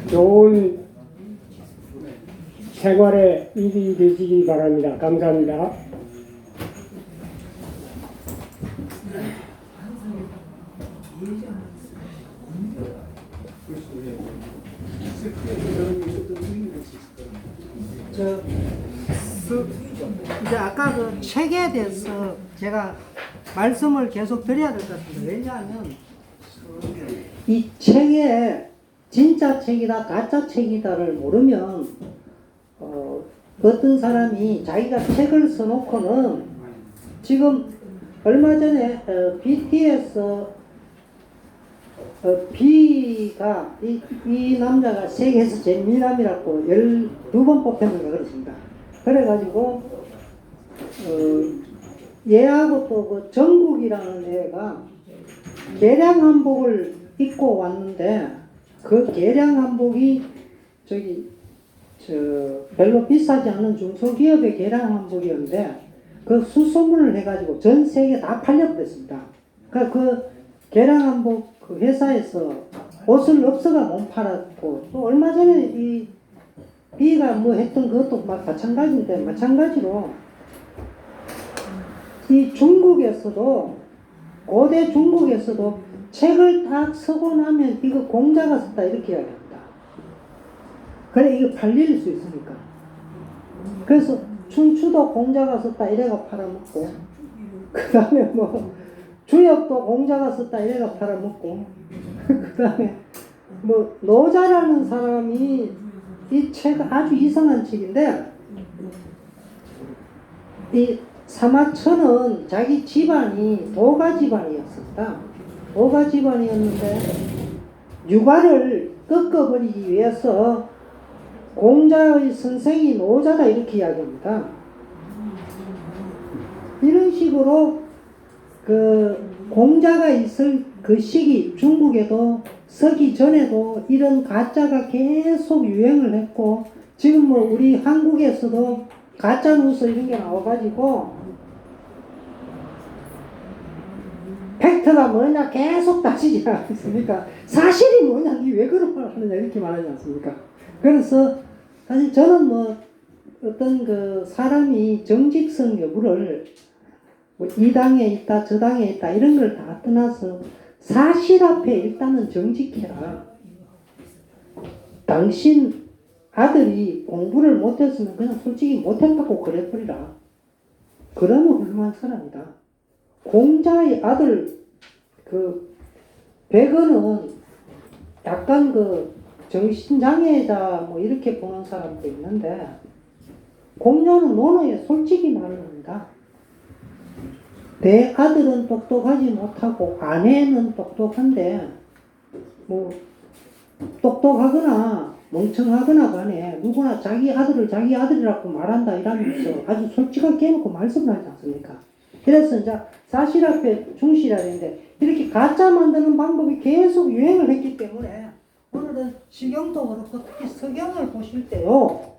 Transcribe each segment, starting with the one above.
좋은 생활에 일이 되시기 바랍니다. 감사합니다. 이제 아까 그 책에 대해서 제가 말씀을 계속 드려야 될 것 같습니다. 왜냐하면 이 책에 진짜 책이다 가짜 책이다를 모르면 어떤 사람이 자기가 책을 써놓고는 지금 얼마 전에 BTS B가 이 남자가 세계에서 제일 미남이라고 12번 뽑혔는가 그렇습니다. 그래가지고 얘하고 또 그 정국이라는 애가 개량 한복을 입고 왔는데 그 개량 한복이 별로 비싸지 않은 중소기업의 개량 한복이었는데 그 수소문을 해가지고 전 세계에 다 팔려버렸습니다. 그러니까 그 개량 한복 그 회사에서 옷을 없어가 못 팔았고 또 얼마 전에 이 B가 뭐 했던 그것도 막 마찬가지인데 마찬가지로 이 중국에서도 고대 중국에서도 책을 딱 쓰고 나면 이거 공자가 썼다 이렇게 이야기합니다. 그래 이거 팔릴 수 있으니까. 그래서 춘추도 공자가 썼다 이래가 팔아먹고 그 다음에 뭐 주엽도 공자가 썼다 이래가 팔아먹고 그 다음에 뭐 노자라는 사람이 이 책 아주 이상한 책인데 이 사마천은 자기 집안이 도가 집안이었습니다. 도가 집안이었는데 육아를 꺾어버리기 위해서 공자의 선생이 노자다 이렇게 이야기합니다. 이런 식으로 그 공자가 있을 그 시기 중국에도 서기 전에도 이런 가짜가 계속 유행을 했고 지금 뭐 우리 한국에서도 가짜 뉴스 이런 게 나와가지고 팩트가 뭐냐 계속 따지지 않습니까? 사실이 뭐냐 니 왜 그런 말 하느냐 이렇게 말하지 않습니까? 그래서 사실 저는 뭐 어떤 그 사람이 정직성 여부를 뭐 이 당에 있다 저 당에 있다 이런 걸 다 떠나서 사실 앞에 일단은 정직해라. 당신 아들이 공부를 못했으면 그냥 솔직히 못했다고 그래버리라. 그러면 훌륭한 사람이다. 공자의 아들 그 백은은 약간 그 정신장애자 뭐 이렇게 보는 사람도 있는데 공자는 논어에 솔직히 말을 합니다. 내 아들은 똑똑하지 못하고 아내는 똑똑한데 뭐 똑똑하거나 멍청하거나 간에 누구나 자기 아들을 자기 아들이라고 말한다 이러면서 아주 솔직하게 해놓고 말씀을 하지 않습니까? 그래서 이제 사실 앞에 충실해야 되는데 이렇게 가짜 만드는 방법이 계속 유행을 했기 때문에 오늘은 시경도 그렇고 특히 서경을 보실 때요.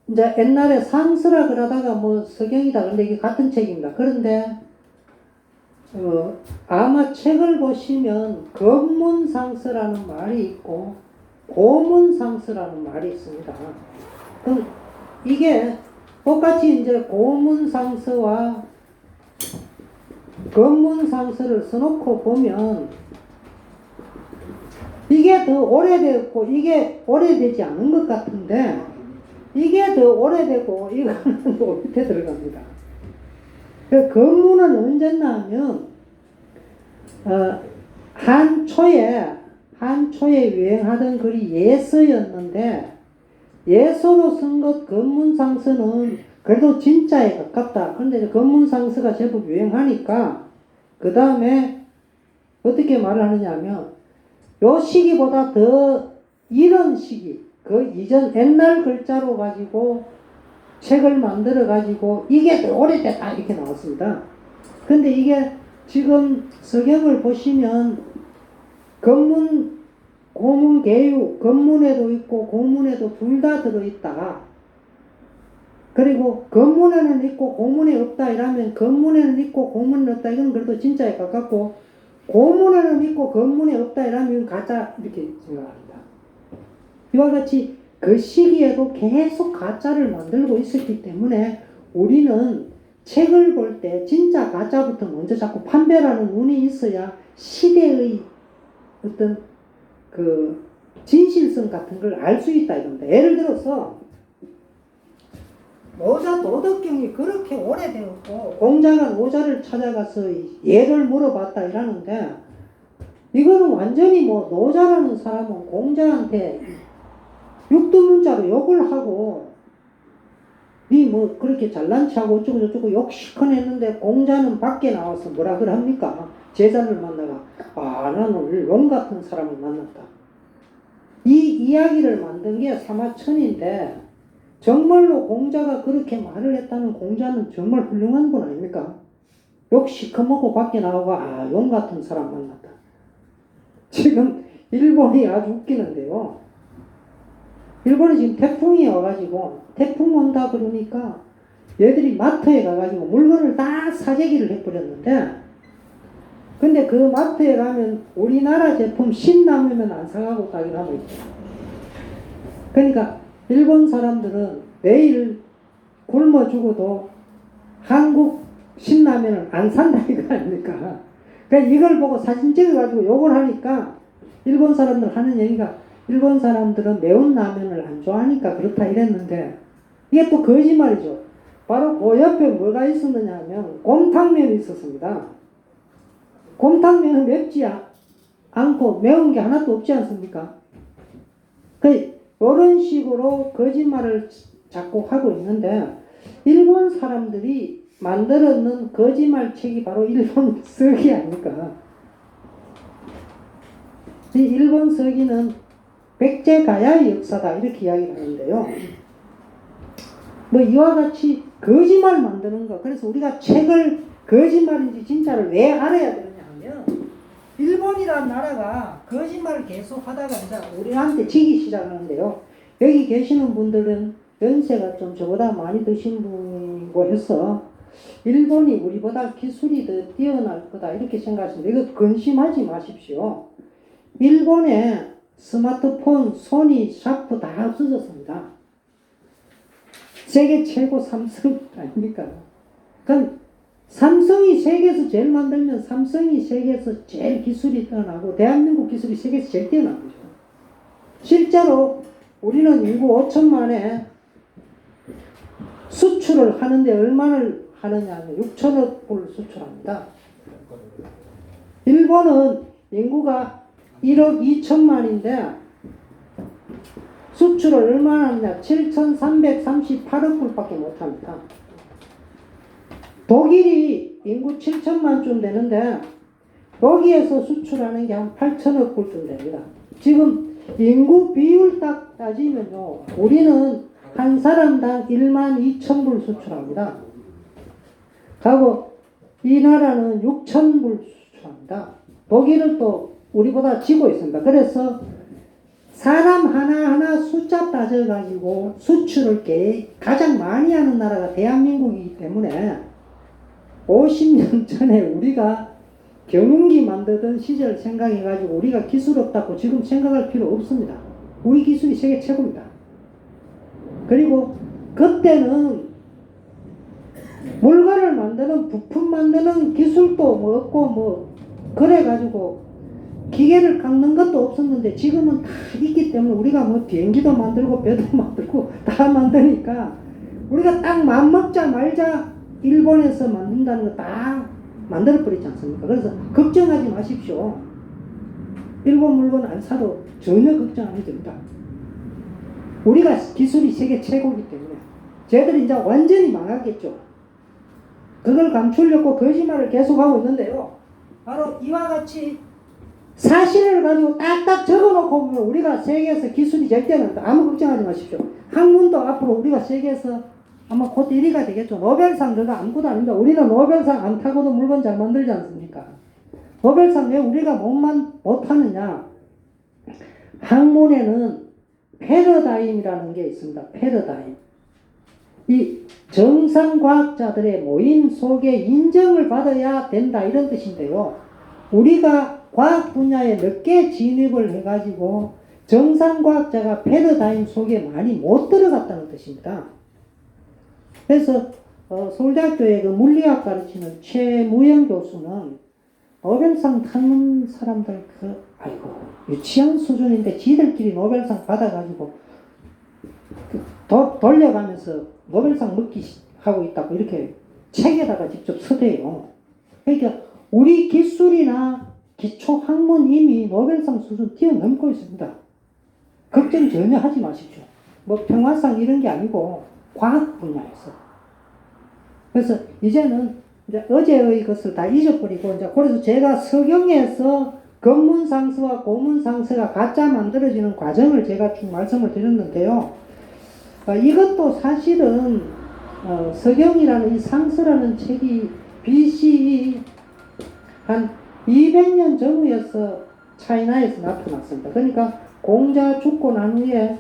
이제 옛날에 상스라 그러다가 뭐 서경이다. 근데 이게 같은 책입니다. 그런데 아마 책을 보시면 검문상스라는 말이 있고 고문상스라는 말이 있습니다. 그럼 이게 똑같이 이제 고문상스와 검문상스를 써놓고 보면 이게 더 오래됐고 이게 오래되지 않은 것 같은데 이게 더 오래되고 이거는 또 밑에 들어갑니다. 그 검문은 언제나 하면 한초에 유행하던 글이 예서였는데 예서로 쓴 것 검문상서는 그래도 진짜에 가깝다. 그런데 검문상서가 제법 유행하니까 그 다음에 어떻게 말을 하느냐 하면 요 시기보다 더 이런 시기 그 이전 옛날 글자로 가지고 책을 만들어 가지고 이게 더 오래됐다 이렇게 나왔습니다. 근데 이게 지금 서경을 보시면 검문, 고문, 개유, 검문에도 있고 고문에도 둘 다 들어있다. 그리고 검문에는 있고 고문에 없다 이러면 검문에는 있고 고문에 없다 이건 그래도 진짜에 가깝고 고문에는 있고 검문에 없다 이러면 가짜 이렇게 생각합니다. 이와 같이 그 시기에도 계속 가짜를 만들고 있었기 때문에 우리는 책을 볼 때 진짜 가짜부터 먼저 자꾸 판별하는 눈이 있어야 시대의 어떤 그 진실성 같은 걸 알 수 있다 이겁니다. 예를 들어서 노자 도덕경이 그렇게 오래되었고 공자가 노자를 찾아가서 예를 물어봤다 이러는데 이거는 완전히 뭐 노자라는 사람은 공자한테 육두문자로 욕을 하고 니 뭐 그렇게 잘난 체하고 어쩌고 저쩌고 욕 실컷 했는데 공자는 밖에 나와서 뭐라 그럽니까? 제자를 만나가 나는 오늘 용 같은 사람을 만났다. 이 이야기를 만든 게 사마천인데 정말로 공자가 그렇게 말을 했다는 공자는 정말 훌륭한 분 아닙니까? 욕 실컷 먹고 밖에 나오고 용 같은 사람 만났다. 지금 일본이 아주 웃기는데요. 일본에 지금 태풍이 와가지고 태풍 온다 그러니까 얘들이 마트에 가가지고 물건을 다 사재기를 해버렸는데 근데 그 마트에 가면 우리나라 제품 신라면 안 사가고 가긴 하고 있죠. 그러니까 일본 사람들은 내일 굶어 죽어도 한국 신라면을 안 산다 이거 아닙니까? 그러니까 이걸 보고 사진 찍어가지고 욕을 하니까 일본 사람들 하는 얘기가 일본 사람들은 매운 라면을 안 좋아하니까 그렇다 이랬는데 이게 또 거짓말이죠. 바로 그 옆에 뭐가 있었느냐 하면 곰탕면이 있었습니다. 곰탕면은 맵지 않고 매운 게 하나도 없지 않습니까? 이런 식으로 거짓말을 자꾸 하고 있는데 일본 사람들이 만들어놓은 거짓말 책이 바로 일본 서기 아닙니까? 이 일본 서기는 백제가야의 역사다 이렇게 이야기를 하는데요. 뭐 이와 같이 거짓말 만드는 거. 그래서 우리가 책을 거짓말인지 진짜를 왜 알아야 되느냐 하면 일본이라는 나라가 거짓말을 계속 하다가 이제 우리한테 지기 시작하는데요. 여기 계시는 분들은 연세가 좀 저보다 많이 드신 분이고 해서 일본이 우리보다 기술이 더 뛰어날 거다 이렇게 생각하시는데 이거 근심하지 마십시오. 일본에 스마트폰, 소니, 샤프 다 없어졌습니다. 세계 최고 삼성 아닙니까? 그럼 삼성이 세계에서 제일 만들면 삼성이 세계에서 제일 기술이 뛰어나고 대한민국 기술이 세계에서 제일 뛰어난 거죠. 실제로 우리는 인구 5천만에 수출을 하는데 얼마를 하느냐 하면 6천억 불 수출합니다. 일본은 인구가 1억 2천만인데 수출을 얼마나 하느냐 7,338억 불밖에 못합니다. 독일이 인구 7천만쯤 되는데 여기에서 수출하는 게 한 8천억 불쯤 됩니다. 지금 인구 비율 딱 따지면요 우리는 한 사람당 1만 2천 불 수출합니다. 하고 이 나라는 6천 불 수출합니다. 독일은 또 우리보다 지고 있습니다. 그래서 사람 하나하나 숫자 따져가지고 수출을 가장 많이 하는 나라가 대한민국이기 때문에 50년 전에 우리가 경운기 만들던 시절 생각해가지고 우리가 기술 없다고 지금 생각할 필요 없습니다. 우리 기술이 세계 최고입니다. 그리고 그때는 물건을 만드는 부품 만드는 기술도 뭐 없고 뭐 그래가지고 기계를 깎는 것도 없었는데 지금은 다 있기 때문에 우리가 뭐 비행기도 만들고 배도 만들고 다 만드니까 우리가 딱 맘먹자 말자 일본에서 만든다는 거 다 만들어버리지 않습니까? 그래서 걱정하지 마십시오. 일본 물건 안 사도 전혀 걱정 안 해도 됩니다. 우리가 기술이 세계 최고이기 때문에 쟤들이 이제 완전히 망하겠죠. 그걸 감추려고 거짓말을 계속하고 있는데요. 바로 이와 같이 사실을 가지고 딱딱 적어놓고 보면 우리가 세계에서 기술이 제일 뛰어난다. 아무 걱정하지 마십시오. 학문도 앞으로 우리가 세계에서 아마 곧 1위가 되겠죠. 노벨상 그거 아무것도 아닙니다. 우리는 노벨상 안 타고도 물건 잘 만들지 않습니까? 노벨상 왜 우리가 못하느냐? 학문에는 패러다임이라는 게 있습니다. 패러다임. 이 정상과학자들의 모임 속에 인정을 받아야 된다 이런 뜻인데요. 우리가 과학 분야에 몇 개 진입을 해가지고 정상과학자가 패러다임 속에 많이 못 들어갔다는 뜻입니다. 그래서 서울대학교의 그 물리학 가르치는 최무영 교수는 노벨상 타는 사람들 아이고 유치한 수준인데 지들끼리 노벨상 받아가지고 돌려가면서 노벨상 먹기 하고 있다고 이렇게 책에다가 직접 쓰대요. 그러니까 우리 기술이나 기초 학문 이미 노벨상 수준 뛰어넘고 있습니다. 걱정 전혀 하지 마십시오. 뭐 평화상 이런 게 아니고 과학 분야에서. 그래서 이제는 이제 어제의 것을 다 잊어버리고 이제 그래서 제가 서경에서 건문상서와 고문상서가 가짜 만들어지는 과정을 제가 쭉 말씀을 드렸는데요. 이것도 사실은 서경이라는 이 상서라는 책이 BC 한 200년 전후에서 차이나에서 나타났습니다. 그러니까 공자 죽고 난 후에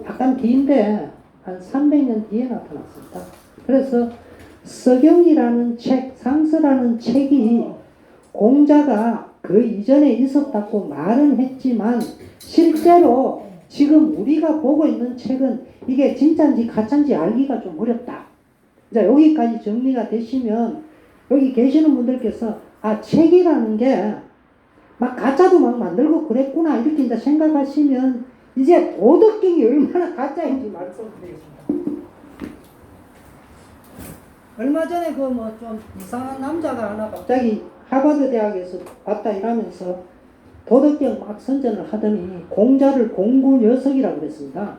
약간 뒤인데 한 300년 뒤에 나타났습니다. 그래서 서경이라는 책, 상서라는 책이 공자가 그 이전에 있었다고 말은 했지만 실제로 지금 우리가 보고 있는 책은 이게 진짜인지 가짜인지 알기가 좀 어렵다. 자, 여기까지 정리가 되시면 여기 계시는 분들께서 책이라는 게 막 가짜도 막 만들고 그랬구나 이렇게 이제 생각하시면 이제 도덕경이 얼마나 가짜인지 말씀드리겠습니다. 얼마 전에 그 뭐 좀 이상한 남자가 하나 갑자기 하버드 대학에서 왔다 이러면서 도덕경 막 선전을 하더니 공자를 공구 녀석이라고 그랬습니다.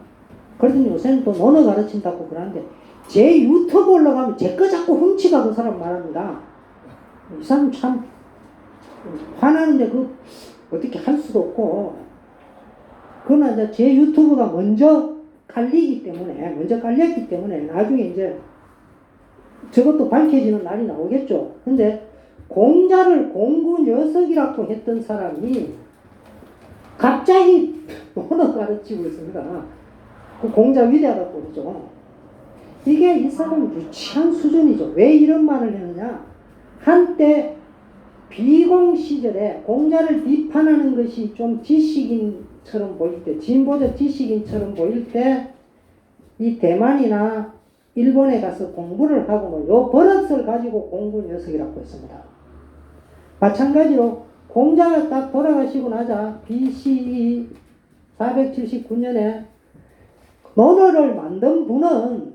그러더니 요새는 또 논어 가르친다고 그러는데 제 유튜브 올라가면 제 거 자꾸 훔치가 그 사람 말합니다. 이 사람 참 화나는데 그 어떻게 할 수도 없고 그러나 이제 제 유튜브가 먼저 깔렸기 때문에 나중에 이제 저것도 밝혀지는 날이 나오겠죠. 근데 공자를 공구 녀석이라고 했던 사람이 갑자기 논어 가르치고 있습니다. 그 공자 위대하다고 그러죠. 이게 이 사람 유치한 수준이죠. 왜 이런 말을 했느냐? 한때 비공 시절에 공자를 비판하는 것이 좀 지식인처럼 보일 때, 진보적 지식인처럼 보일 때 이 대만이나 일본에 가서 공부를 하고 요 버릇을 가지고 공부 녀석이라고 했습니다. 마찬가지로 공자가 딱 돌아가시고 나자 BC 479년에 논어를 만든 분은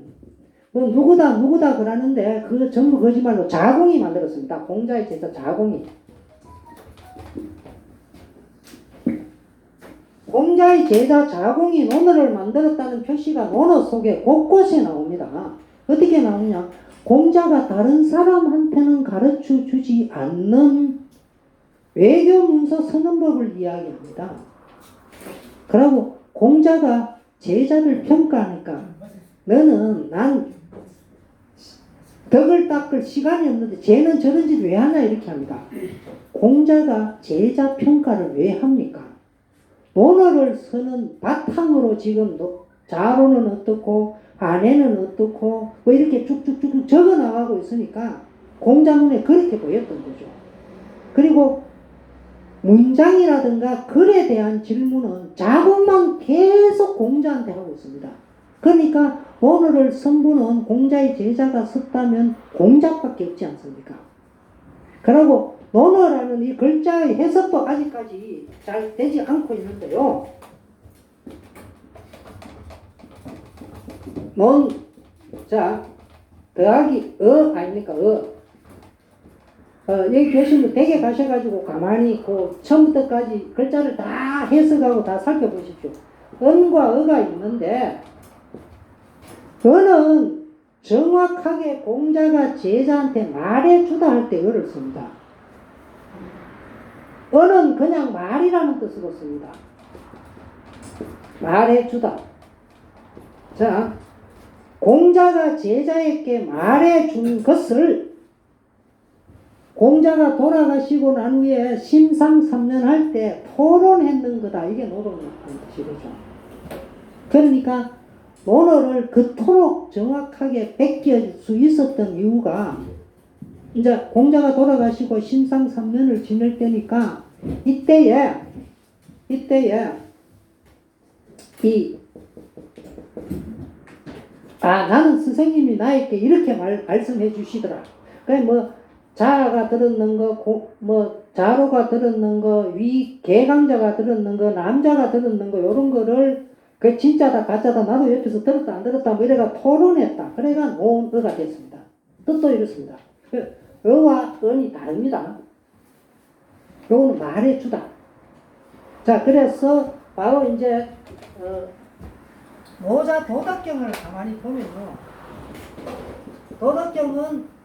뭐 누구다 그러는데 그거 전부 거짓말로 자공이 만들었습니다. 공자의 제자 자공이. 공자의 제자 자공이 논어를 만들었다는 표시가 논어 속에 곳곳에 나옵니다. 어떻게 나오냐? 공자가 다른 사람한테는 가르쳐 주지 않는 외교 문서 쓰는 법을 이야기합니다. 그리고 공자가 제자를 평가하니까 난 덕을 닦을 시간이 없는데 쟤는 저런 짓 왜 하냐 이렇게 합니다. 공자가 제자 평가를 왜 합니까? 논어를 쓰는 바탕으로 지금 자로는 어떻고 안에는 어떻고 뭐 이렇게 쭉쭉쭉 적어 나가고 있으니까 공자 눈에 그렇게 보였던 거죠. 그리고 문장이라든가 글에 대한 질문은 자국만 계속 공자한테 하고 있습니다. 그러니까 논어를 쓴 분은 공자의 제자가 썼다면 공자밖에 없지 않습니까? 그리고 논어라는 이 글자의 해석도 아직까지 잘 되지 않고 있는데요. 더하기 아닙니까? 여기 계시면 댁에 가셔가지고 가만히 처음부터까지 글자를 다 해석하고 다 살펴보십시오. 은과 어가 있는데 어는 정확하게 공자가 제자한테 말해주다 할 때 어를 씁니다. 어는 그냥 말이라는 뜻으로 씁니다. 말해주다. 자, 공자가 제자에게 말해준 것을 공자가 돌아가시고 난 후에 심상3년 할 때 토론했는 거다. 이게 논어라는 뜻이죠. 그러니까 논어를 그토록 정확하게 베낄 수 있었던 이유가 이제 공자가 돌아가시고 심상3년을 지낼 때니까 이때에 나는 선생님이 나에게 이렇게 말씀해 주시더라. 그래, 자아가 들었는 거, 자로가 들었는 거, 개강자가 들었는 거, 남자가 들었는 거, 요런 거를, 그 진짜다, 가짜다, 나도 옆에서 들었다, 안 들었다, 이래가 토론했다. 그래가 논어가 됐습니다. 뜻도 이렇습니다. 어와 은이 다릅니다. 요거는 말해주다. 자, 그래서 바로 이제, 노자 도덕경을 가만히 보면요. 도덕경은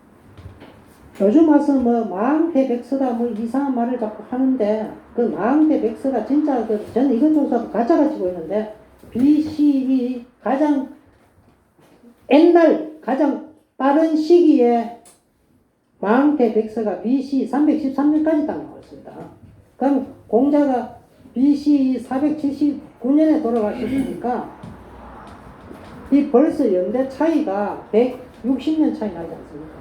요즘 와서 마왕대백서다 이상한 말을 자꾸 하는데, 그 마왕대백서가 진짜 저는 이건 조사도 가짜가 치고 있는데, BCE 가장 옛날 가장 빠른 시기에 마왕대백서가 BC 313년까지 딱 나왔습니다. 그럼 공자가 BC 479년에 돌아가셨으니까 이 벌써 연대 차이가 160년 차이 나지 않습니까?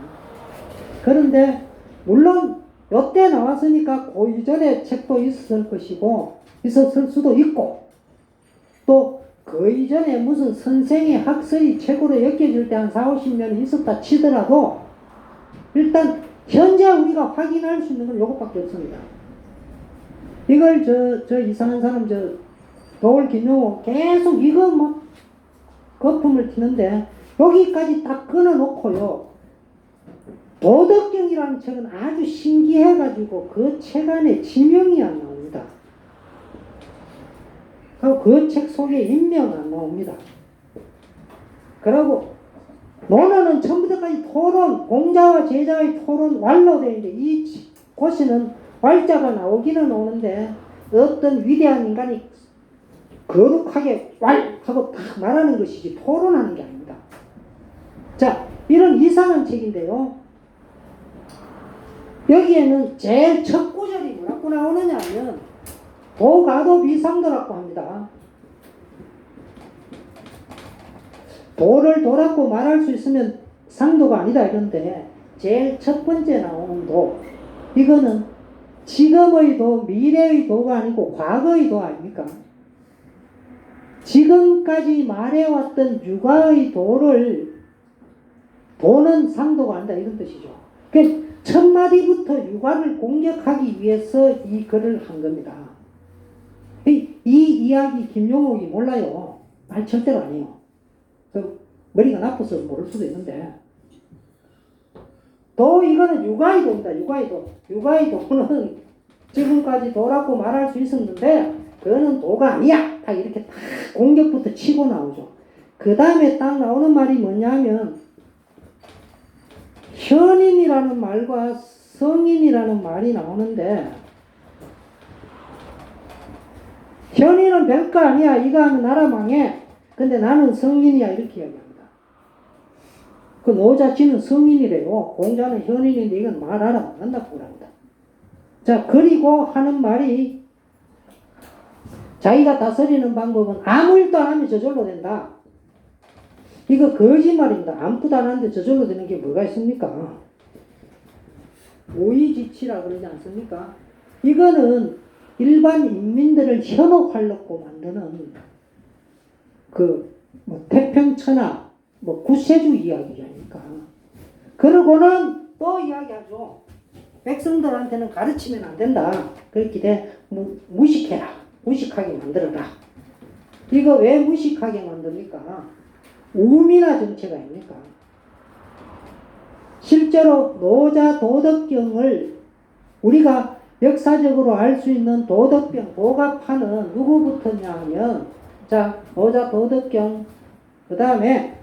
그런데 물론 요때 나왔으니까 그 이전에 책도 있었을 것이고 있었을 수도 있고 또 그 이전에 무슨 선생의 학설이 최고로 엮여질 때 한 40-50년이 있었다 치더라도 일단 현재 우리가 확인할 수 있는 건 요것밖에 없습니다. 이걸 저 이상한 사람 도울 김용호 계속 이거 거품을 튀는데 여기까지 딱 끊어놓고요. 도덕경이라는 책은 아주 신기해가지고 그 책 안에 지명이 안 나옵니다. 그리고 그 책 속에 인명 안 나옵니다. 그리고 논어는 처음부터까지 토론, 공자와 제자의 토론 완료되어 있는데 이 곳에는 왈자가 나오기는 오는데 어떤 위대한 인간이 거룩하게 왈 하고 딱 말하는 것이지 토론하는 게 아닙니다. 자, 이런 이상한 책인데요. 여기에는 제일 첫 구절이 뭐라고 나오느냐 하면 도가도 비상도라고 합니다. 도를 도라고 말할 수 있으면 상도가 아니다 이런데 제일 첫 번째 나오는 도, 이거는 지금의 도, 미래의 도가 아니고 과거의 도 아닙니까? 지금까지 말해왔던 육아의 도를 도는 상도가 아니다 이런 뜻이죠. 그 첫 마디부터 육아를 공격하기 위해서 이 글을 한 겁니다. 이 이야기 김용옥이 몰라요. 말 절대로 아니에요. 머리가 나빠서 모를 수도 있는데 도 이거는 육아의 도입니다. 육아의 도. 육아의 도는 지금까지 도라고 말할 수 있었는데 그거는 도가 아니야. 딱 이렇게 딱 공격부터 치고 나오죠. 그 다음에 딱 나오는 말이 뭐냐면 현인이라는 말과 성인이라는 말이 나오는데 현인은 별거 아니야. 이거 하면 나라 망해. 근데 나는 성인이야. 이렇게 이야기합니다. 그 노자치는 성인이래요. 공자는 현인인데 이건 말하라 안 한다고 합니다. 자, 그리고 하는 말이 자기가 다스리는 방법은 아무 일도 안 하면 저절로 된다. 이거 거짓말입니다. 아무것도 안 하는데 저절로 되는 게 뭐가 있습니까? 오이지치라 그러지 않습니까? 이거는 일반 인민들을 현혹하려고 만드는 태평천하 구세주 이야기 아닙니까? 그러고는 또 이야기하죠. 백성들한테는 가르치면 안 된다. 그렇게 돼 무식해라. 무식하게 만들어라. 이거 왜 무식하게 만듭니까? 우민화 정책 아닙니까? 실제로 노자 도덕경을 우리가 역사적으로 알 수 있는 도덕경, 도가파는 누구부터냐 하면 자, 노자 도덕경, 그 다음에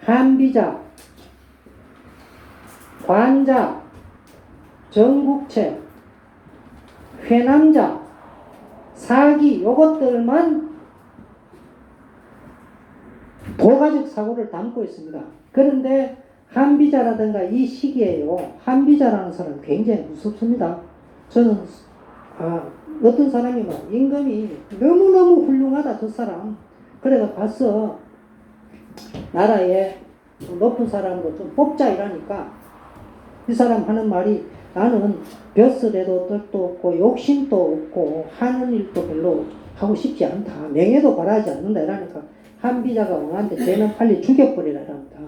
한비자, 관자, 정국채, 회남자, 사기 요것들만 도가적 사고를 담고 있습니다. 그런데 한비자라든가 이 시기에요. 한비자라는 사람 굉장히 무섭습니다. 저는 어떤 사람이 임금이 너무너무 훌륭하다 저 사람. 그래서 가서 나라에 높은 사람으로 좀 뽑자 이러니까 이 사람 하는 말이 나는 벼슬에도 뜻도 없고 욕심도 없고 하는 일도 별로 하고 싶지 않다. 명예도 바라지 않는다. 이러니까 한비자가 왕한테 쟤는 빨리 죽여버리라 합니다.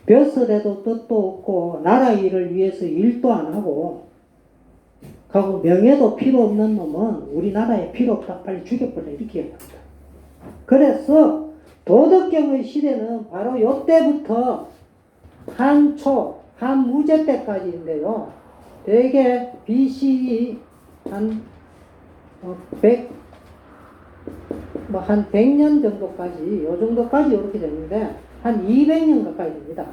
벼슬에도 뜻도 없고 나라 일을 위해서 일도 안 하고 하고 명예도 필요 없는 놈은 우리나라에 필요 없다. 빨리 죽여버려. 이렇게 얘기합니다. 그래서 도덕경의 시대는 바로 이때부터 한초, 한무제 때까지인데요. 대개 BCE 한 100년 정도까지, 요 정도까지 이렇게 되는데, 한 200년 가까이 됩니다.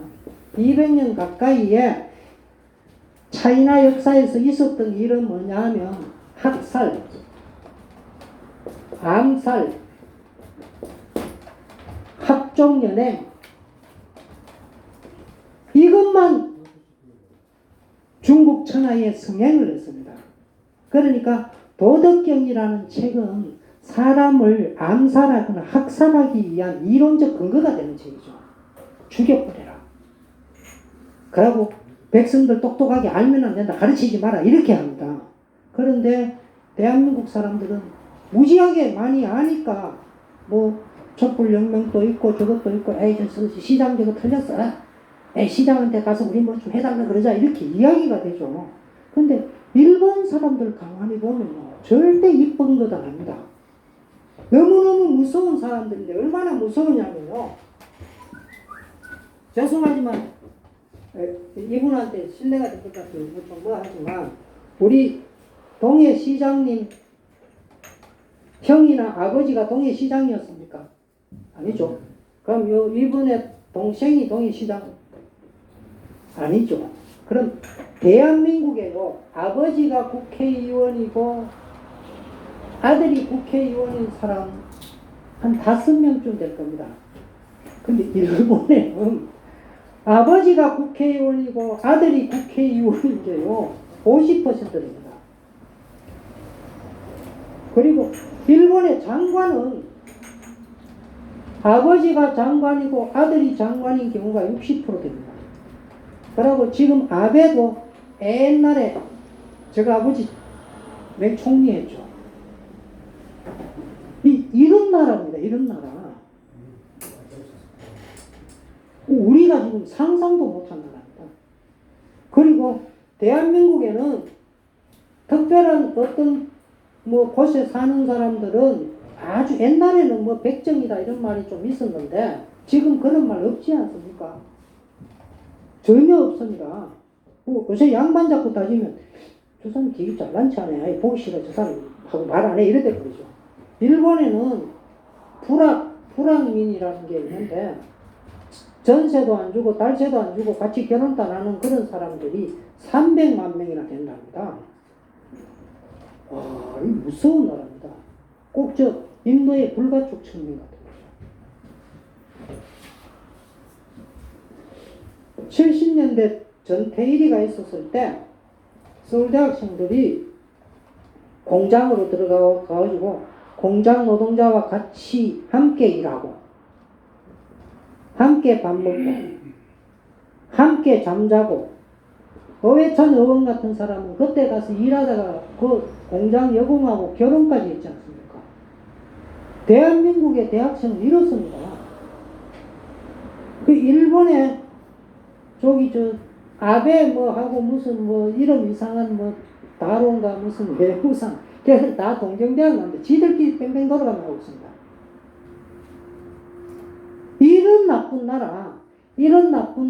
200년 가까이에 차이나 역사에서 있었던 일은 뭐냐 하면, 학살, 암살, 합종연행, 이것만 중국 천하에 성행을 했습니다. 그러니까 도덕경이라는 책은 사람을 암살하거나 학살하기 위한 이론적 근거가 되는 책이죠. 죽여버려라. 그러고 백성들 똑똑하게 알면 안 된다. 가르치지 마라. 이렇게 합니다. 그런데 대한민국 사람들은 무지하게 많이 아니까 뭐 촛불혁명도 있고 저것도 있고 에이 저 시장 저거 틀렸어. 에이 시장한테 가서 우리 뭐 좀 해달라 그러자. 이렇게 이야기가 되죠. 근데 일본 사람들 가만히 보면요. 절대 이쁜 것 아닙니다. 너무너무 무서운 사람들인데 얼마나 무서우냐면요. 죄송하지만 이분한테 신뢰가 될 것 같아요. 뭐 하지만 우리 동해시장님 형이나 아버지가 동해시장이었습니까? 아니죠. 그럼 이분의 동생이 동해시장? 아니죠. 그럼 대한민국에요. 아버지가 국회의원이고 아들이 국회의원인 사람 한 5명쯤 될 겁니다. 근데 일본에는 아버지가 국회의원이고 아들이 국회의원인 게요 50%입니다. 그리고 일본의 장관은 아버지가 장관이고 아들이 장관인 경우가 60% 됩니다. 그리고 지금 아베도 옛날에 제가 아버지 맹 총리했죠. 이런 나라입니다. 이런 나라. 우리가 지금 상상도 못한 나라입니다. 그리고 대한민국에는 특별한 어떤 뭐 곳에 사는 사람들은 아주 옛날에는 뭐 백정이다 이런 말이 좀 있었는데 지금 그런 말 없지 않습니까? 전혀 없습니다. 뭐 요새 양반 잡고 따지면 저 사람 되게 잘난 체하네. 아이 보기 싫어. 저 사람 하고 말 안 해. 이랬대 그러죠. 일본에는 불황민이라는 게 있는데 전세도 안 주고 달세도 안 주고 같이 결혼도 안 하는 그런 사람들이 300만 명이나 된답니다. 와, 이 무서운 나라입니다. 꼭 저 인도의 불가촉 천민 같은 거죠. 70년대 전태일이가 있었을 때 서울대 학생들이 공장으로 들어가가지고 공장 노동자와 같이 함께 일하고 함께 밥 먹고 함께 잠자고 어회찬 의원 같은 사람은 그때 가서 일하다가 그 공장 여공하고 결혼까지 했지 않습니까? 대한민국의 대학생은 이렇습니다. 그 일본에 저기 저 아베 뭐 하고 무슨 뭐 이름 이상한 뭐 다론가 무슨 외부상 걔들 다 동경대학 나는데 지들끼리 뺑뺑 돌아가며 하고 있습니다. 이런 나쁜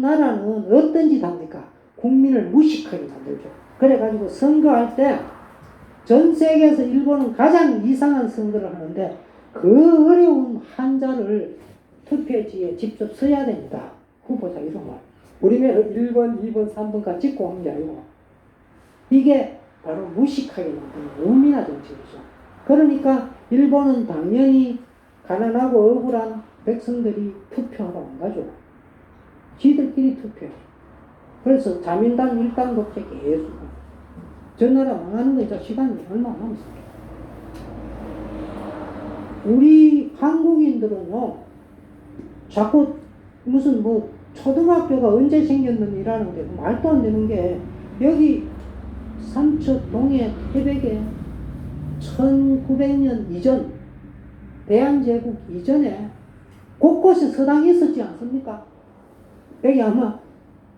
나라는 어떤 짓 합니까? 국민을 무식하게 만들죠. 그래가지고 선거할 때 전 세계에서 일본은 가장 이상한 선거를 하는데 그 어려운 한자를 투표지에 직접 써야 됩니다. 후보자 이름을. 우리는 1번, 2번, 3번까지 찍고 오는 게 아니고 이게 바로 무식하게 만드는 우민화 정책이죠. 그러니까 일본은 당연히 가난하고 억울한 백성들이 투표하러 안 가죠. 지들끼리 투표해요. 그래서 자민당 일당 독재 계속. 저 나라 망하는 거 이제 시간이 얼마 안 남았습니다. 우리 한국인들은요, 자꾸 무슨 뭐 초등학교가 언제 생겼느니라는 게 말도 안 되는 게 여기 삼척 동해 태백에 1900년 이전, 대한제국 이전에 곳곳에 서당이 있었지 않습니까? 여기 아마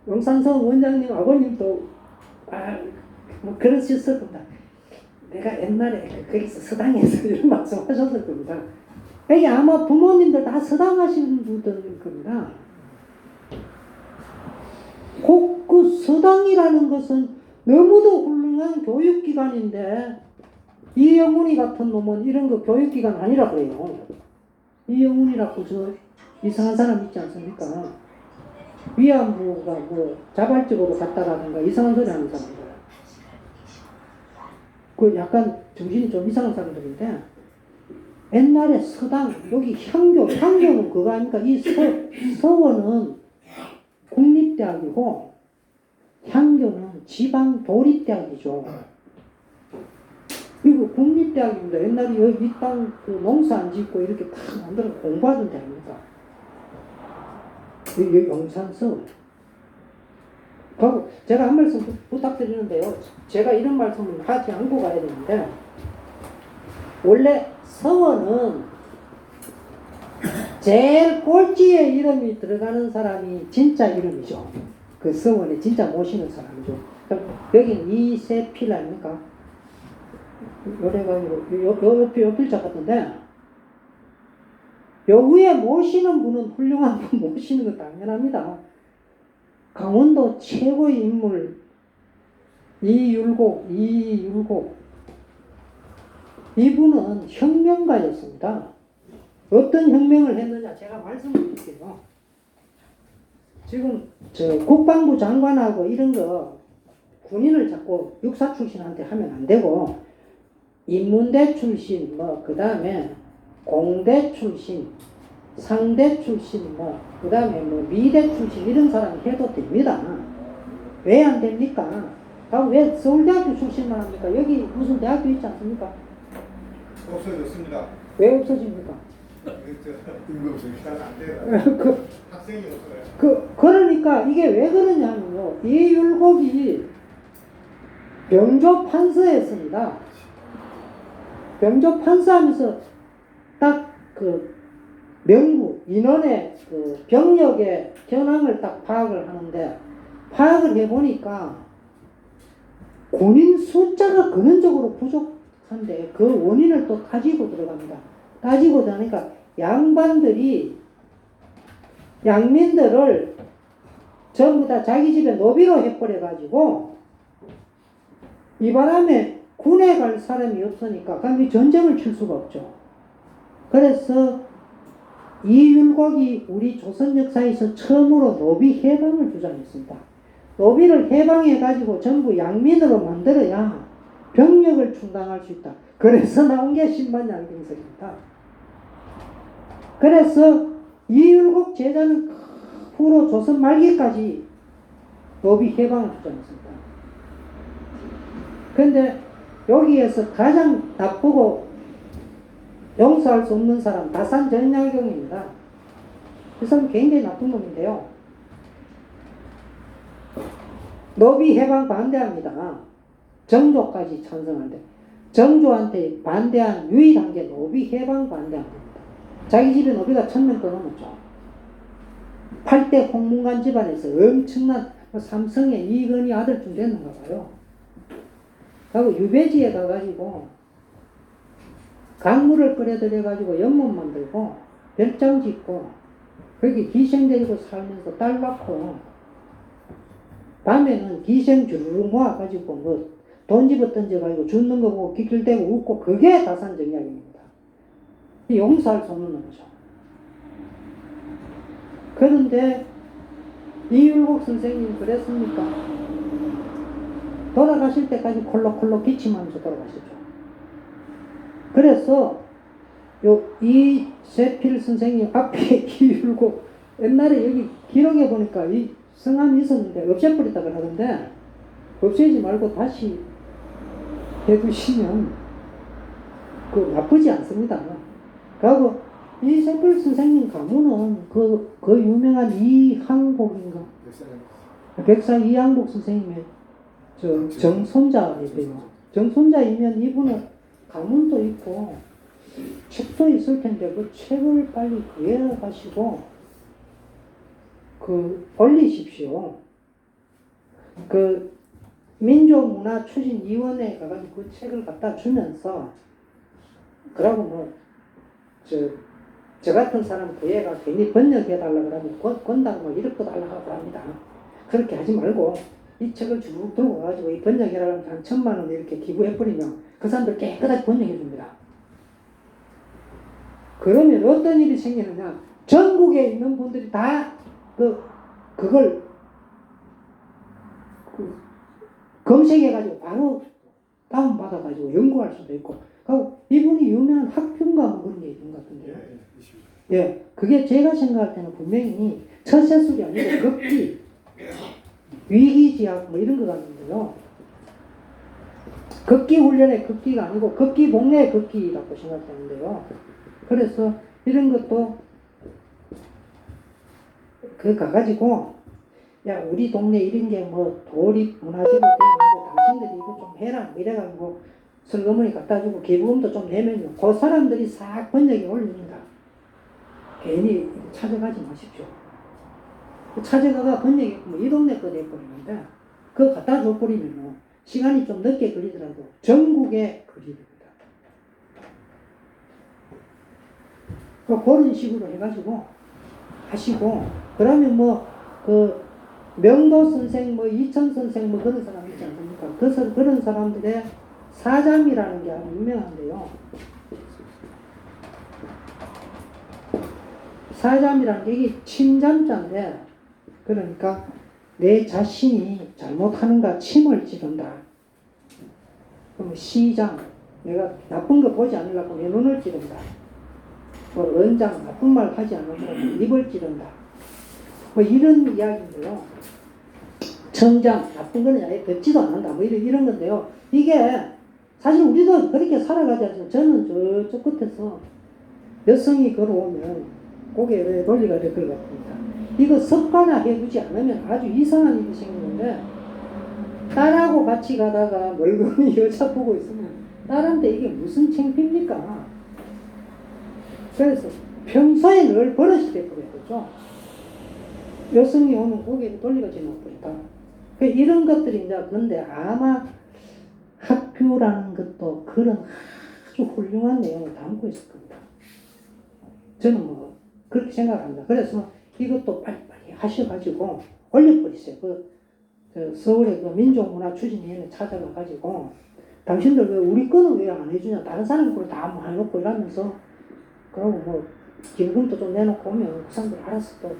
용산성 원장님 아버님도 뭐 그러셨을 겁니다. 내가 옛날에 거기서 서당에서 이런 말씀 하셨을 겁니다. 여기 아마 부모님들 다 서당 하시는 분들일 겁니다. 그 서당이라는 것은 너무도 훌륭한 교육기관인데 이영훈이 같은 놈은 이런 거 교육기관 아니라 그래요. 이영훈이라고 저 이상한 사람 있지 않습니까? 위안부가 뭐 자발적으로 갔다라든가 이상한 소리 하는 사람들. 그 약간 정신이 좀 이상한 사람들인데 옛날에 서당, 여기 향교는 그거 아닙니까? 이 서원은 국립대학이고 향교는 지방 도립대학이죠. 그리고 국립대학입니다. 옛날에 여기 이 땅 그 농사 안 짓고 이렇게 다 만들어 공부하던 대학입니다. 여기 영산서. 그리고 제가 한 말씀 부탁드리는데요. 제가 이런 말씀을 하지 않고 가야 되는데 원래 서원은 제일 꼴찌에 이름이 들어가는 사람이 진짜 이름이죠. 그 서원에 진짜 모시는 사람이죠. 여기는 이세필 아닙니까? 요 필자 같은데 요 위에 모시는 분은 훌륭한 분 모시는 건 당연합니다. 강원도 최고의 인물 이율곡 이분은 혁명가였습니다. 어떤 혁명을 했느냐 제가 말씀을 드릴게요. 지금 저 국방부 장관하고 이런 거 군인을 자꾸 육사 출신한테 하면 안 되고 인문대 출신 그 다음에 공대 출신 상대 출신 그 다음에 미대 출신 이런 사람 해도 됩니다. 왜 안 됩니까? 왜 서울대학교 출신만 합니까? 여기 무슨 대학교 있지 않습니까? 없어졌습니다. 왜 없어집니까? 안 돼요. 학생이 없어요. 그러니까 이게 왜 그러냐면요. 이율곡이 병조 판서였습니다. 병조 판서하면서 딱 그 명부 인원의 그 병력의 현황을 딱 파악을 하는데 파악을 해보니까 군인 숫자가 근원적으로 부족한데 그 원인을 또 따지고 들어갑니다. 따지고 들어가니까 양민들을 전부 다 자기 집에 노비로 해버려가지고 이 바람에 군에 갈 사람이 없으니까 감히 전쟁을 칠 수가 없죠. 그래서 이율곡이 우리 조선 역사에서 처음으로 노비 해방을 주장했습니다. 노비를 해방해가지고 전부 양민으로 만들어야 병력을 충당할 수 있다. 그래서 나온 게 신반양경석입니다. 그래서 이율곡 제자는 후로 조선 말기까지 노비 해방을 주장했습니다. 그런데 여기에서 가장 나쁘고 용서할 수 없는 사람 다산전략경입니다. 그 사람 굉장히 나쁜 놈인데요. 노비 해방 반대합니다. 정조까지 찬성한데 정조한테 반대한 유일한 게 노비 해방 반대합니다. 자기 집에 노비가 1000명 더 넘었죠. 8대 홍문관 집안에서 엄청난 삼성의 이건희 아들쯤 됐는가 봐요. 하고 유배지에 가가지고 강물을 끓여들여가지고 연못 만들고 별장 짓고 거기 기생 데리고 살면서 딸 낳고 밤에는 기생 주르륵 모아가지고 돈 집어 던져가지고 죽는 거 보고 기킬대고 웃고 그게 다산정략입니다. 용서할 수 없는 거죠. 그런데 이율곡 선생님 그랬습니까? 돌아가실 때까지 콜록콜록 기침하면서 돌아가셨죠. 그래서 이세필 선생님 앞에 이율곡 옛날에 여기 기록에 보니까 이 성함이 있었는데 없애버렸다고 하던데 없애지 말고 다시 해두시면 그 나쁘지 않습니다. 그리고 이세필 선생님 가문은 그 유명한 이항복인가 백사 이항복 선생님의 정손자이고요. 정손자이면 이분은 가문도 있고 책도 있을 텐데 그 책을 빨리 구해가시고 올리십시오. 민족문화추진위원회에 가가지고 그 책을 갖다 주면서 그러고 저 같은 사람 구해가 괜히 번역해달라고 그러면 권당 1억도 달라고 합니다. 그렇게 하지 말고 이 책을 쭉 들고 가가지고 이 번역이라고 한 1,000만 원 이렇게 기부해버리면 그 사람들 깨끗하게 번역해줍니다. 그러면 어떤 일이 생기느냐? 전국에 있는 분들이 다 그걸 검색해가지고 바로 다운받아가지고 연구할 수도 있고. 그리고 이분이 유명한 학평가 뭐 그런 게 있는 것 같은데요. 예, 그게 제가 생각할 때는 분명히 처세술이 아니고 극기, 위기지학 뭐 이런 거 같은데요. 극기 훈련의 극기가 아니고 극기 복례의 극기라고 생각되는데요. 그래서 이런 것도 가가지고 야 우리 동네 이런 게 뭐 도립 문화재로 돼 있는데 당신들이 이거 좀 해라 이래가지고 슬그머니 갖다 주고 기부금도 좀 내면요 그 사람들이 싹 번역에 올립니다. 괜히 찾아가지 마십시오. 찾아가가 번역이 이 동네 거 내버리는데 그거 갖다 줘버리면 시간이 좀 늦게 걸리더라도 전국에 걸립니다. 그런 식으로 해가지고 하시고 그러면 명도 선생 이천 선생 그런 사람 있지 않습니까? 그런 사람들의 사잠이라는 게 아주 유명한데요. 사잠이라는 게 이게 침잠자인데 그러니까 내 자신이 잘못하는가 침을 찌른다. 그럼 시장 내가 나쁜 거 보지 않으려고 내 눈을 찌른다. 언장 나쁜 말 하지 않으려고 입을 찌른다. 이런 이야기인데요. 청장 나쁜 거는 아예 듣지도 않는다. 이런 건데요. 이게 사실 우리도 그렇게 살아가지 않습니까? 저는 저쪽 끝에서 여성이 걸어오면 고개를 돌리가 될 것 같습니다. 이거 습관화해두지 않으면 아주 이상한 일이 생기는데 딸하고 같이 가다가 멀거니 여자 보고 있으면 딸한테 이게 무슨 창피입니까? 그래서 평소에 늘 버릇이 되어버려야 되죠. 여성이 오면 고개를 돌리가지 못하니까. 이런 것들이 이제 근데 아마 학교라는 것도 그런 아주 훌륭한 내용을 담고 있을 겁니다. 저는 그렇게 생각합니다. 그래서 이것도 빨리빨리 하셔가지고 올려버리세요. 서울의 민족문화추진위원회 찾아가가지고 당신들 왜 우리 거는 왜 안 해주냐? 다른 사람 거를 다 해놓고 이러면서 그러고 기부금도 좀 내놓고 오면 그 사람들 알아서 또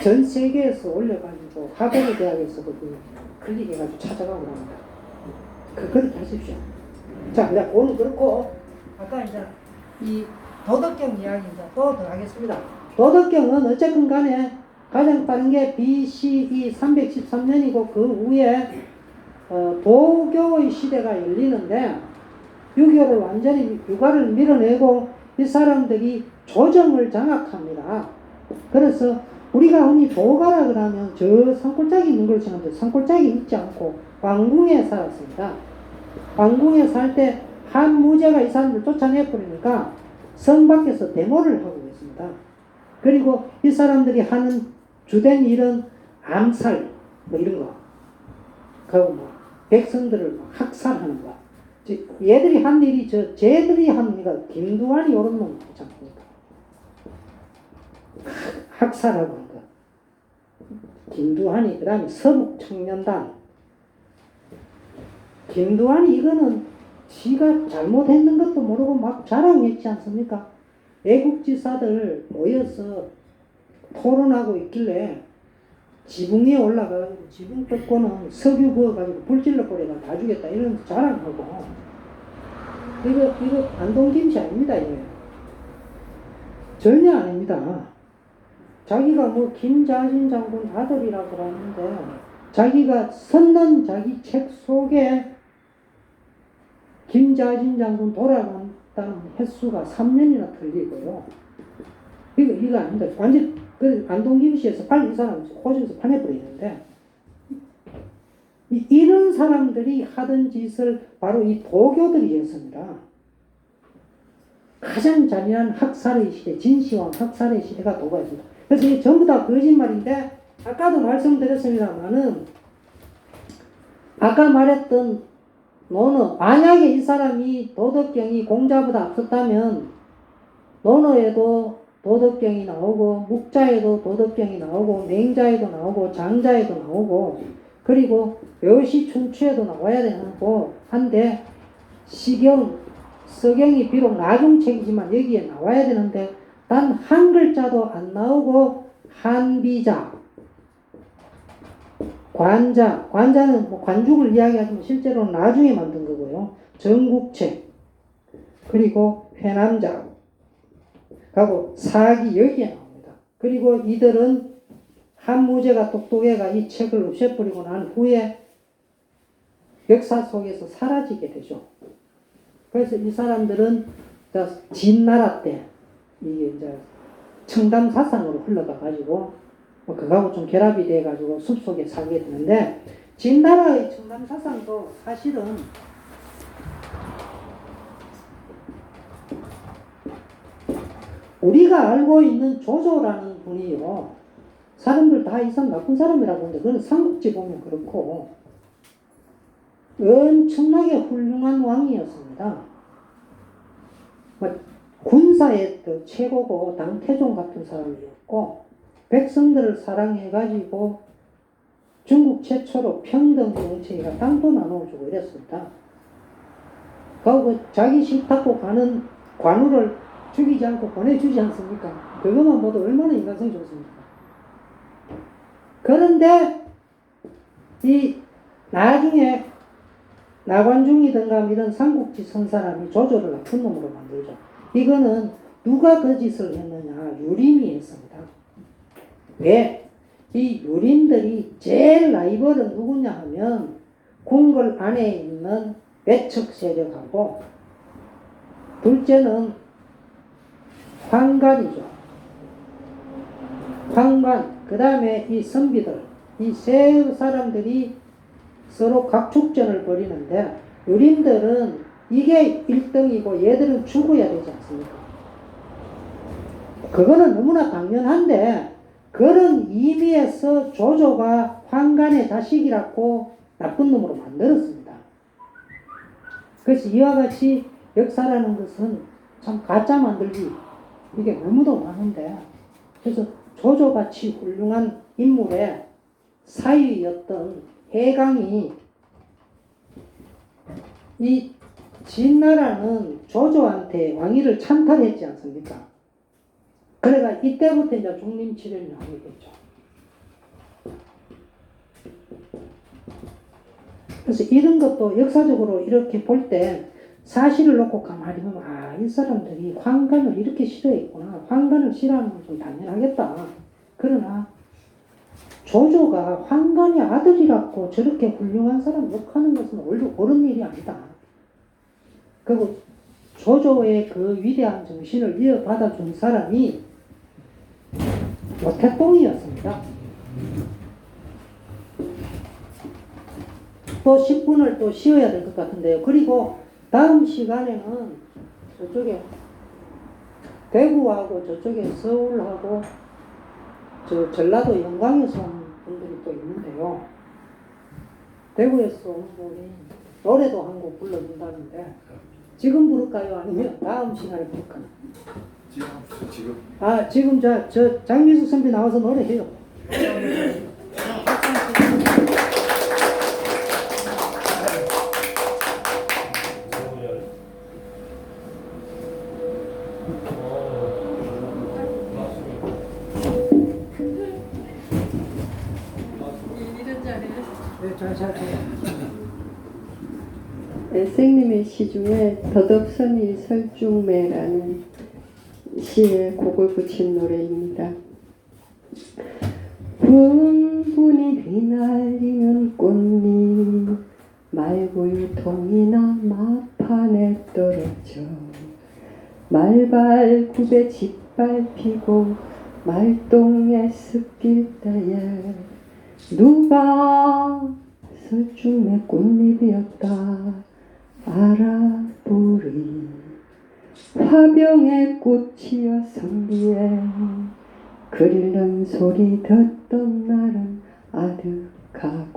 전 세계에서 올려가지고 하버드 대학에서도 클릭해가지고 찾아가고 합니다. 그렇게 하십시오. 자, 내가 오늘 그렇고 아까 이제 이 도덕경 이야기 이제 또 더 하겠습니다. 도덕경은 어쨌든 간에 가장 빠른 게 BCE 313년이고 그 후에 도교의 시대가 열리는데 유교를 완전히 유가를 밀어내고 이 사람들이 조정을 장악합니다. 그래서 우리가 흔히 도가라 그러면 저 산골짜기 있는 걸 생각하는데 산골짜기 있지 않고 왕궁에 살았습니다. 왕궁에 살 때 한무제가 이 사람들 쫓아내버리니까 성 밖에서 데모를 하고 있습니다. 그리고 이 사람들이 하는 주된 일은 암살 이런 거 그리고 백성들을 학살하는 거. 얘들이 한 일이 쟤들이 한 일이 김두한이 이런 놈 있지 않습니까? 학살하고 한 거. 김두한이 그 다음에 서북청년단. 김두한이 이거는 지가 잘못했는 것도 모르고 막 자랑했지 않습니까? 애국지사들 모여서 토론하고 있길래 지붕 위에 올라가가지고 지붕 뜯고는 석유 부어가지고 불질러 버려가 다 주겠다 이런 자랑하고 이거 안동김씨 아닙니다. 이거 전혀 아닙니다. 자기가 김자진 장군 아들이라고 하는데 자기가 썼는 자기 책 속에 김자진 장군 돌아간다는 횟수가 3년이나 틀리고요. 이거 아닙니다. 완전 안동김씨에서 빨리 이 사람 호주에서 파내버리는데 이런 사람들이 하던 짓을 바로 이 도교들이 했습니다. 가장 잔인한 학살의 시대, 진시황 학살의 시대가 도가였습니다. 그래서 이게 전부 다 거짓말인데, 아까도 말씀드렸습니다만은, 아까 말했던 논어, 만약에 이 사람이 도덕경이 공자보다 앞섰다면 논어에도 도덕경이 나오고, 묵자에도 도덕경이 나오고, 맹자에도 나오고, 장자에도 나오고, 그리고 여시춘추에도 나와야 되고 한데, 시경, 서경이 비록 나중책이지만 여기에 나와야 되는데 단 한 글자도 안 나오고, 한비자, 관자는 뭐 관중을 이야기하지만 실제로는 나중에 만든 거고요. 전국책, 그리고 회남자, 하고 사기 여기에 나옵니다. 그리고 이들은 한무제가 똑똑해가 이 책을 없애버리고 난 후에 역사 속에서 사라지게 되죠. 그래서 이 사람들은 진나라 때 이게 이제 청담 사상으로 흘러가 가지고 그거하고 좀 결합이 돼 가지고 숲속에 살게 되는데, 진나라의 청담 사상도 사실은 우리가 알고 있는 조조라는 분이요, 사람들 다 이 사람 나쁜 사람이라고 하는데 그건 삼국지 보면 그렇고 엄청나게 훌륭한 왕이었습니다. 군사의 최고고 당태종 같은 사람이었고, 백성들을 사랑해가지고 중국 최초로 평등 정책이라 땅도 나눠주고 이랬습니다. 그리고 자기 싫다고 가는 관우를 죽이지 않고 보내주지 않습니까? 그것만 봐도 얼마나 인간성이 좋습니까? 그런데 이 나중에 나관중이든가 이런 삼국지 선 사람이 조조를 나쁜 놈으로 만들죠. 이거는 누가 그 짓을 했느냐? 유림이 했습니다. 왜? 이 유림들이 제일 라이벌은 누구냐 하면 궁궐 안에 있는 외척 세력하고, 둘째는 황관이죠. 황관, 그 다음에 이 선비들, 이 세 사람들이 서로 각축전을 벌이는데, 유림들은 이게 1등이고 얘들은 죽어야 되지 않습니까? 그거는 너무나 당연한데, 그런 의미에서 조조가 황간의 자식이라고 나쁜 놈으로 만들었습니다. 그래서 이와 같이 역사라는 것은 참 가짜 만들기, 이게 너무도 많은데, 그래서 조조같이 훌륭한 인물의 사위였던 해강이 이 진나라는 조조한테 왕위를 찬탈했지 않습니까? 그래가 이때부터 이제 중림치료를 하게 됐죠. 그래서 이런 것도 역사적으로 이렇게 볼 때 사실을 놓고 가만히 보면, 아, 이 사람들이 황간을 이렇게 싫어했구나. 황간을 싫어하는 건 좀 당연하겠다. 그러나 조조가 황간의 아들이라고 저렇게 훌륭한 사람 욕하는 것은 옳은 일이 아니다. 그리고 조조의 그 위대한 정신을 이어받아 준 사람이 모태똥이었습니다. 또 10분을 또 쉬어야 될 것 같은데요. 그리고 다음 시간에는 저쪽에 대구하고 저쪽에 서울하고 저 전라도 영광에서 온 분들이 또 있는데요. 대구에서 온 분이 노래도 한 곡 불러준다는데, 지금 부를까요? 아니면 다음 시간에 부를까요? 지금. 아, 지금 저 장미숙 선배 나와서 노래해요. 선생님의 시 중에 더덕선이 설중매라는 시에 곡을 붙인 노래입니다. 분분히 휘날리는 꽃잎 말구유통이나 마판에 떨어져 말발굽에 짓밟히고 말똥에 습길 때에 누가 설중매 꽃잎이었다 알아보리 화병의 꽃이여 선비에 글 읽는 소리 듣던 날은 아득하고